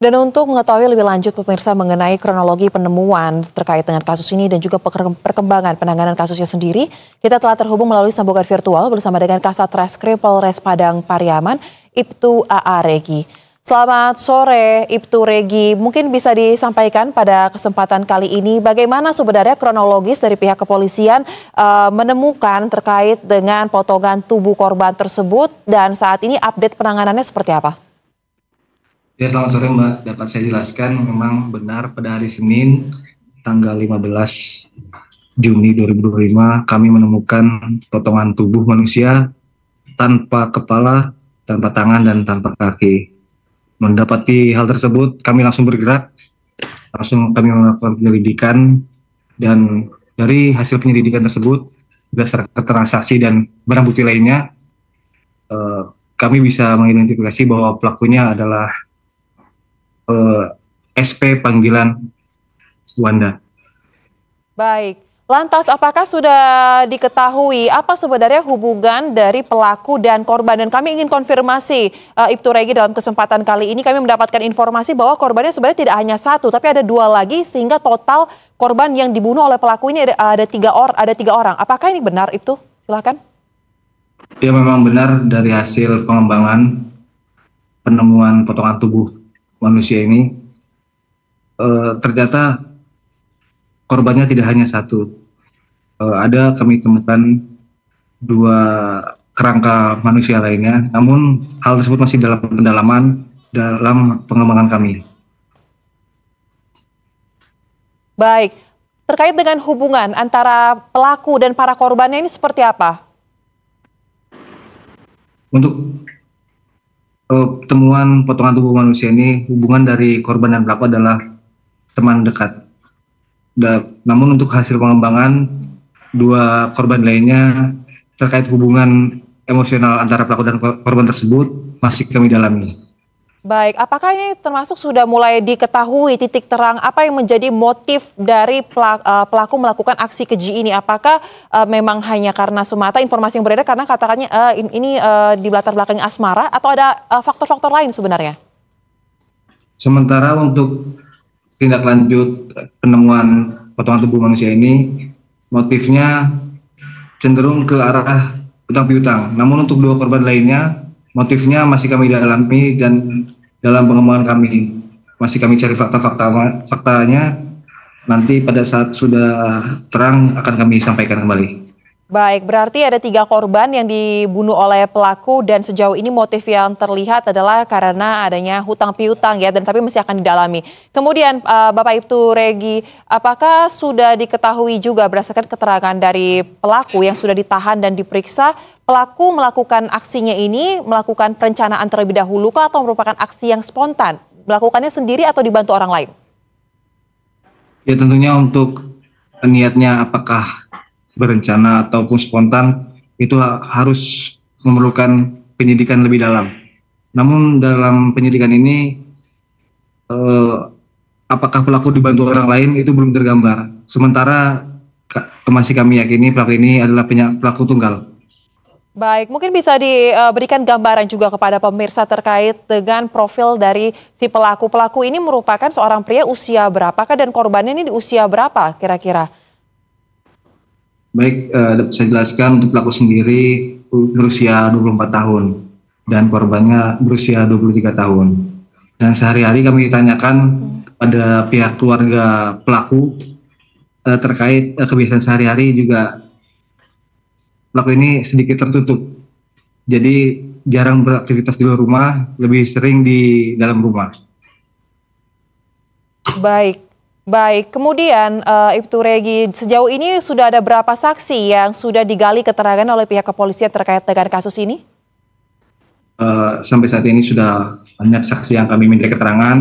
Dan untuk mengetahui lebih lanjut pemirsa mengenai kronologi penemuan terkait dengan kasus ini dan juga perkembangan penanganan kasusnya sendiri, kita telah terhubung melalui sambungan virtual bersama dengan Kasat Reskrim Polres Padang Pariaman, Ibtu AA Regi. Selamat sore Ibtu Regi, mungkin bisa disampaikan pada kesempatan kali ini bagaimana sebenarnya kronologis dari pihak kepolisian menemukan terkait dengan potongan tubuh korban tersebut dan saat ini update penanganannya seperti apa? Ya, selamat sore Mbak. Dapat saya jelaskan, memang benar pada hari Senin tanggal 15 Juni 2025 kami menemukan potongan tubuh manusia tanpa kepala, tanpa tangan, dan tanpa kaki. Mendapati hal tersebut, kami langsung bergerak, langsung kami melakukan penyelidikan, dan dari hasil penyelidikan tersebut, berdasarkan keterangan saksi dan barang bukti lainnya, kami bisa mengidentifikasi bahwa pelakunya adalah SP panggilan Wanda. Baik, lantas apakah sudah diketahui apa sebenarnya hubungan dari pelaku dan korban? Dan kami ingin konfirmasi, Ibtu Regi, dalam kesempatan kali ini kami mendapatkan informasi bahwa korbannya sebenarnya tidak hanya satu, tapi ada dua lagi sehingga total korban yang dibunuh oleh pelaku ini ada tiga orang. Apakah ini benar, Ibtu? Silakan. Ya, memang benar dari hasil pengembangan penemuan potongan tubuh manusia ini, ternyata korbannya tidak hanya satu. Ada kami temukan dua kerangka manusia lainnya, namun hal tersebut masih dalam pendalaman dalam pengembangan kami. Baik, terkait dengan hubungan antara pelaku dan para korbannya ini seperti apa? Untuk temuan potongan tubuh manusia ini, hubungan dari korban dan pelaku adalah teman dekat. Namun untuk hasil pengembangan dua korban lainnya terkait hubungan emosional antara pelaku dan korban tersebut masih kami dalami. Baik, apakah ini termasuk sudah mulai diketahui titik terang apa yang menjadi motif dari pelaku melakukan aksi keji ini? Apakah memang hanya karena semata informasi yang beredar karena katakannya ini di latar belakang asmara atau ada faktor-faktor lain sebenarnya? Sementara untuk tindak lanjut penemuan potongan tubuh manusia ini, motifnya cenderung ke arah hutang piutang. Namun untuk dua korban lainnya, motifnya masih kami dalami dan dalam pengembangan kami masih kami cari faktanya. Nanti pada saat sudah terang akan kami sampaikan kembali. Baik, berarti ada 3 korban yang dibunuh oleh pelaku dan sejauh ini motif yang terlihat adalah karena adanya hutang piutang ya, dan tapi masih akan didalami. Kemudian Bapak Ibtu Regi, apakah sudah diketahui juga berdasarkan keterangan dari pelaku yang sudah ditahan dan diperiksa, pelaku melakukan aksinya ini melakukan perencanaan terlebih dahulu atau merupakan aksi yang spontan? Melakukannya sendiri atau dibantu orang lain? Ya, tentunya untuk niatnya apakah berencana ataupun spontan itu harus memerlukan penyidikan lebih dalam. Namun dalam penyidikan ini apakah pelaku dibantu orang lain itu belum tergambar. Sementara masih kami yakini pelaku ini adalah pelaku tunggal. Baik, mungkin bisa diberikan gambaran juga kepada pemirsa terkait dengan profil dari si pelaku. Pelaku ini merupakan seorang pria usia berapakah dan korbannya ini di usia berapa kira-kira? Baik, saya jelaskan untuk pelaku sendiri berusia 24 tahun dan korbannya berusia 23 tahun. Dan sehari-hari kami ditanyakan kepada pihak keluarga pelaku terkait kebiasaan sehari-hari juga pelaku ini sedikit tertutup. Jadi jarang beraktivitas di luar rumah, lebih sering di dalam rumah. Baik, kemudian Ibtu Regi, sejauh ini sudah ada berapa saksi yang sudah digali keterangan oleh pihak kepolisian terkait dengan kasus ini? Sampai saat ini sudah banyak saksi yang kami minta keterangan,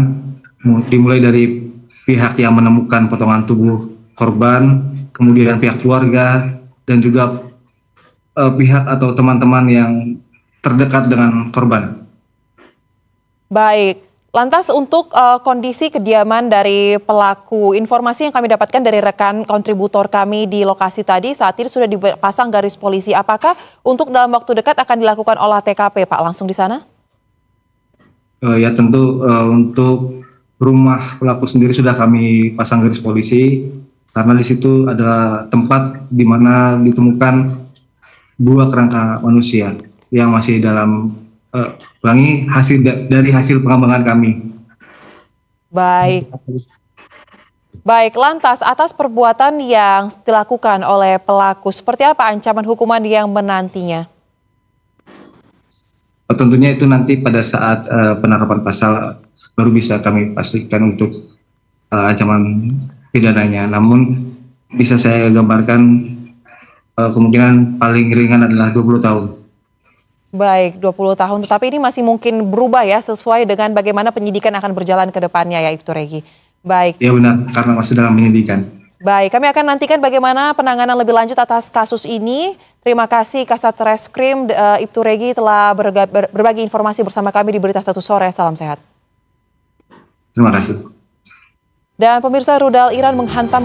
dimulai dari pihak yang menemukan potongan tubuh korban, kemudian pihak keluarga, dan juga pihak atau teman-teman yang terdekat dengan korban. Baik. Lantas untuk kondisi kediaman dari pelaku, informasi yang kami dapatkan dari rekan kontributor kami di lokasi tadi saat ini sudah dipasang garis polisi. Apakah untuk dalam waktu dekat akan dilakukan olah TKP, Pak, langsung di sana? Ya tentu untuk rumah pelaku sendiri sudah kami pasang garis polisi karena di situ adalah tempat di mana ditemukan 2 kerangka manusia yang masih dalam dari hasil pengembangan kami. Baik. Baik, lantas atas perbuatan yang dilakukan oleh pelaku, seperti apa ancaman hukuman yang menantinya? Tentunya itu nanti pada saat penerapan pasal baru bisa kami pastikan untuk ancaman pidananya. Namun bisa saya gambarkan kemungkinan paling ringan adalah 20 tahun. Baik, 20 tahun, tetapi ini masih mungkin berubah ya sesuai dengan bagaimana penyidikan akan berjalan ke depannya ya Ibtu Regi. Baik. Ya benar, karena masih dalam penyidikan. Baik, kami akan nantikan bagaimana penanganan lebih lanjut atas kasus ini. Terima kasih Kasat Reskrim Ibtu Regi telah berbagi informasi bersama kami di Berita Satu Sore. Salam sehat. Terima kasih. Dan pemirsa, rudal Iran menghantam